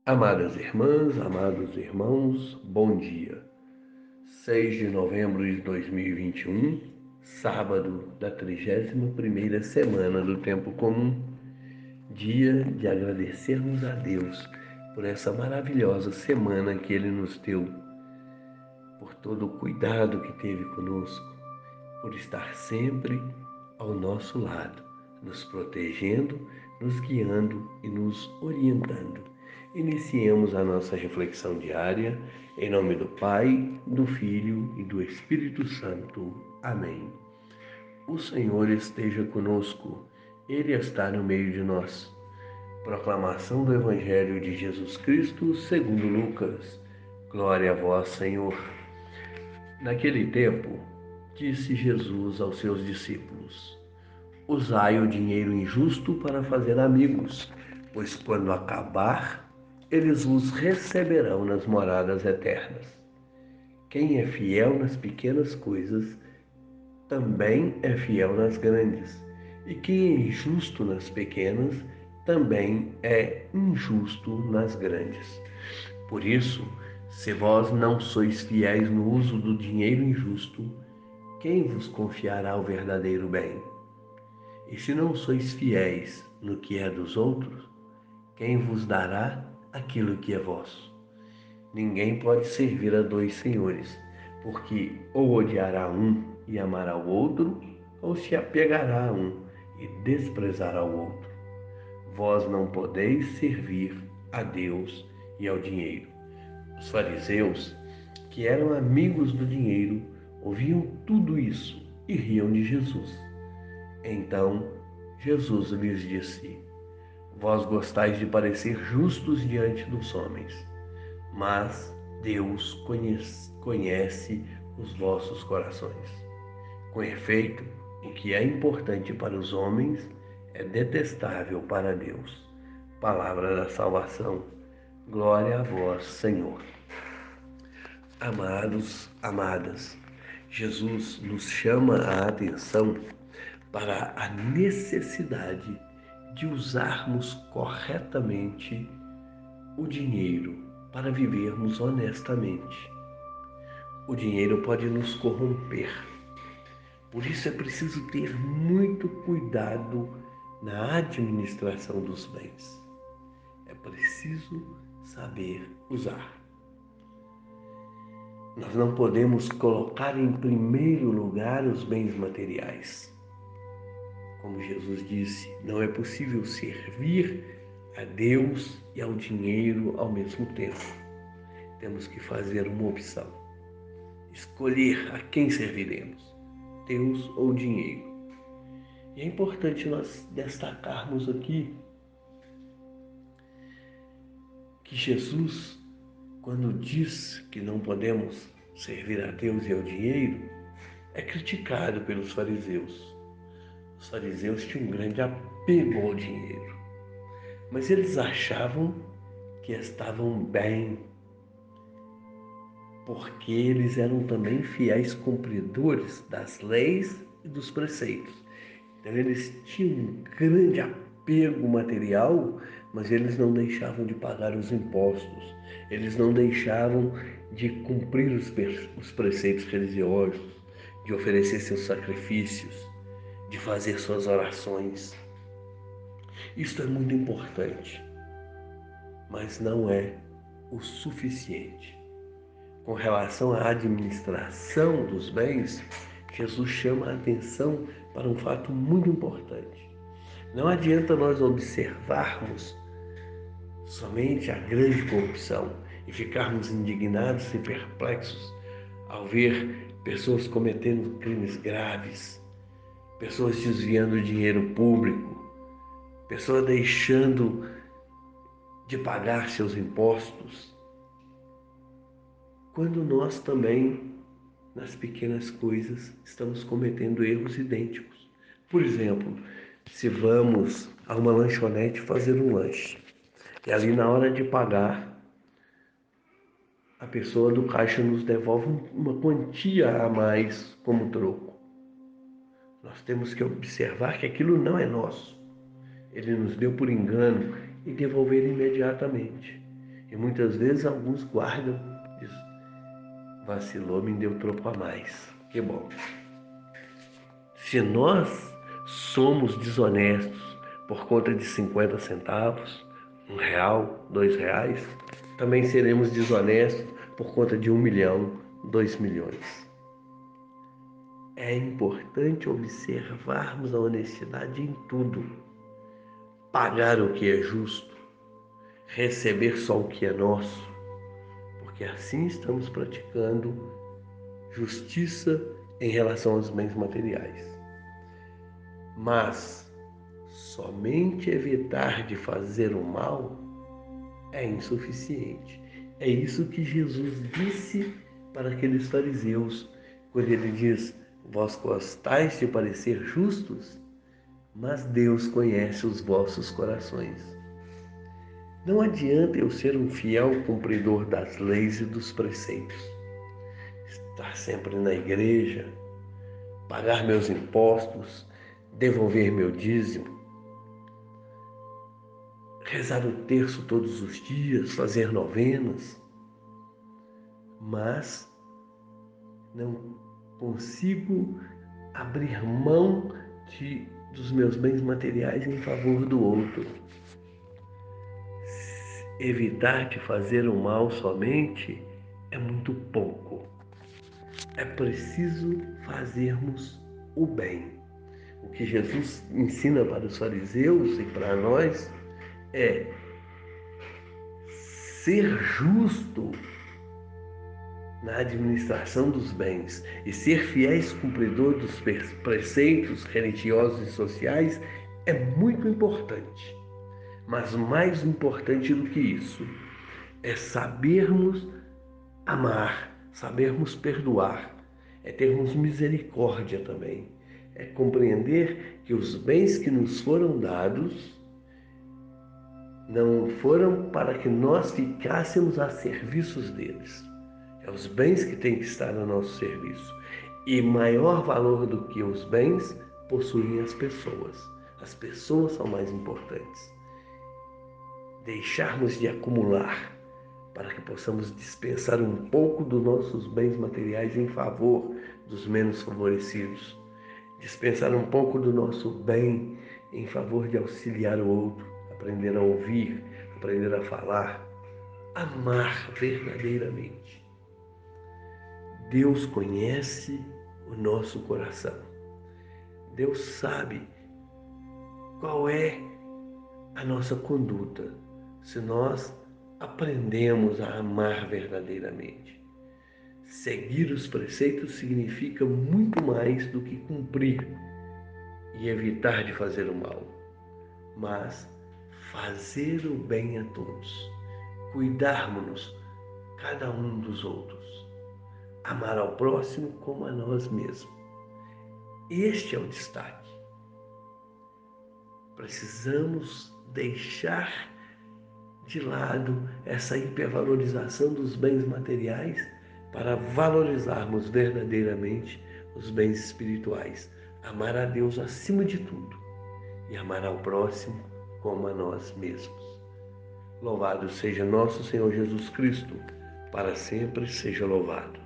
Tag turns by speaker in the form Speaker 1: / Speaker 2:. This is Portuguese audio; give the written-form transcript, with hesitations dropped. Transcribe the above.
Speaker 1: Amadas irmãs, amados irmãos, bom dia. 6 de novembro de 2021, sábado da 31ª semana do Tempo Comum, dia de agradecermos a Deus por essa maravilhosa semana que Ele nos deu, por todo o cuidado que teve conosco, por estar sempre ao nosso lado, nos protegendo, nos guiando e nos orientando. Iniciemos a nossa reflexão diária, em nome do Pai, do Filho e do Espírito Santo. Amém. O Senhor esteja conosco, Ele está no meio de nós. Proclamação do Evangelho de Jesus Cristo segundo Lucas. Glória a vós, Senhor. Naquele tempo, disse Jesus aos seus discípulos: usai o dinheiro injusto para fazer amigos, pois quando acabar, eles vos receberão nas moradas eternas. Quem é fiel nas pequenas coisas, também é fiel nas grandes. E quem é injusto nas pequenas, também é injusto nas grandes. Por isso, se vós não sois fiéis no uso do dinheiro injusto, quem vos confiará o verdadeiro bem? E se não sois fiéis no que é dos outros, quem vos dará aquilo que é vosso? Ninguém pode servir a dois senhores, porque ou odiará um e amará o outro, ou se apegará a um e desprezará o outro. Vós não podeis servir a Deus e ao dinheiro. Os fariseus, que eram amigos do dinheiro, ouviam tudo isso e riam de Jesus. Então Jesus lhes disse: vós gostais de parecer justos diante dos homens, mas Deus conhece os vossos corações. Com efeito, o que é importante para os homens é detestável para Deus. Palavra da salvação. Glória a vós, Senhor. Amados, amadas, Jesus nos chama a atenção para a necessidade de usarmos corretamente o dinheiro para vivermos honestamente. O dinheiro pode nos corromper, por isso é preciso ter muito cuidado na administração dos bens. É preciso saber usar. Nós não podemos colocar em primeiro lugar os bens materiais. Como Jesus disse, não é possível servir a Deus e ao dinheiro ao mesmo tempo. Temos que fazer uma opção. Escolher a quem serviremos, Deus ou dinheiro. E é importante nós destacarmos aqui que Jesus, quando diz que não podemos servir a Deus e ao dinheiro, é criticado pelos fariseus. Os fariseus tinham um grande apego ao dinheiro, mas eles achavam que estavam bem, porque eles eram também fiéis cumpridores das leis e dos preceitos. Então eles tinham um grande apego material, mas eles não deixavam de pagar os impostos, eles não deixavam de cumprir os preceitos religiosos, de oferecer seus sacrifícios, de fazer suas orações. Isso é muito importante, mas não é o suficiente. Com relação à administração dos bens, Jesus chama a atenção para um fato muito importante. Não adianta nós observarmos somente a grande corrupção e ficarmos indignados e perplexos ao ver pessoas cometendo crimes graves, pessoas desviando dinheiro público, pessoas deixando de pagar seus impostos, quando nós também, nas pequenas coisas, estamos cometendo erros idênticos. Por exemplo, se vamos a uma lanchonete fazer um lanche, e ali na hora de pagar, a pessoa do caixa nos devolve uma quantia a mais como troco. Nós temos que observar que aquilo não é nosso. Ele nos deu por engano e devolver imediatamente. E muitas vezes alguns guardam, diz, vacilou, me deu troco a mais. Que bom. Se nós somos desonestos por conta de 50 centavos, R$ 1, R$ 2, também seremos desonestos por conta de 1 milhão, 2 milhões. É importante observarmos a honestidade em tudo. Pagar o que é justo, receber só o que é nosso, porque assim estamos praticando justiça em relação aos bens materiais. Mas somente evitar de fazer o mal é insuficiente. É isso que Jesus disse para aqueles fariseus, quando ele diz: vós gostais de parecer justos, mas Deus conhece os vossos corações. Não adianta eu ser um fiel cumpridor das leis e dos preceitos, estar sempre na igreja, pagar meus impostos, devolver meu dízimo, rezar o terço todos os dias, fazer novenas, mas não consigo abrir mão dos meus bens materiais em favor do outro. Evitar de fazer o mal somente é muito pouco. É preciso fazermos o bem. O que Jesus ensina para os fariseus e para nós é ser justo na administração dos bens e ser fiéis cumpridor dos preceitos religiosos e sociais é muito importante. Mas mais importante do que isso é sabermos amar, sabermos perdoar, é termos misericórdia também, é compreender que os bens que nos foram dados não foram para que nós ficássemos a serviços deles. É os bens que têm que estar a nosso serviço. E maior valor do que os bens possuem as pessoas. As pessoas são mais importantes. Deixarmos de acumular para que possamos dispensar um pouco dos nossos bens materiais em favor dos menos favorecidos. Dispensar um pouco do nosso bem em favor de auxiliar o outro, aprender a ouvir, aprender a falar, amar verdadeiramente. Deus conhece o nosso coração. Deus sabe qual é a nossa conduta, se nós aprendemos a amar verdadeiramente. Seguir os preceitos significa muito mais do que cumprir e evitar de fazer o mal, mas fazer o bem a todos, cuidarmos-nos cada um dos outros, amar ao próximo como a nós mesmos. Este é o destaque. Precisamos deixar de lado essa hipervalorização dos bens materiais para valorizarmos verdadeiramente os bens espirituais. Amar a Deus acima de tudo e amar ao próximo como a nós mesmos. Louvado seja nosso Senhor Jesus Cristo, para sempre seja louvado.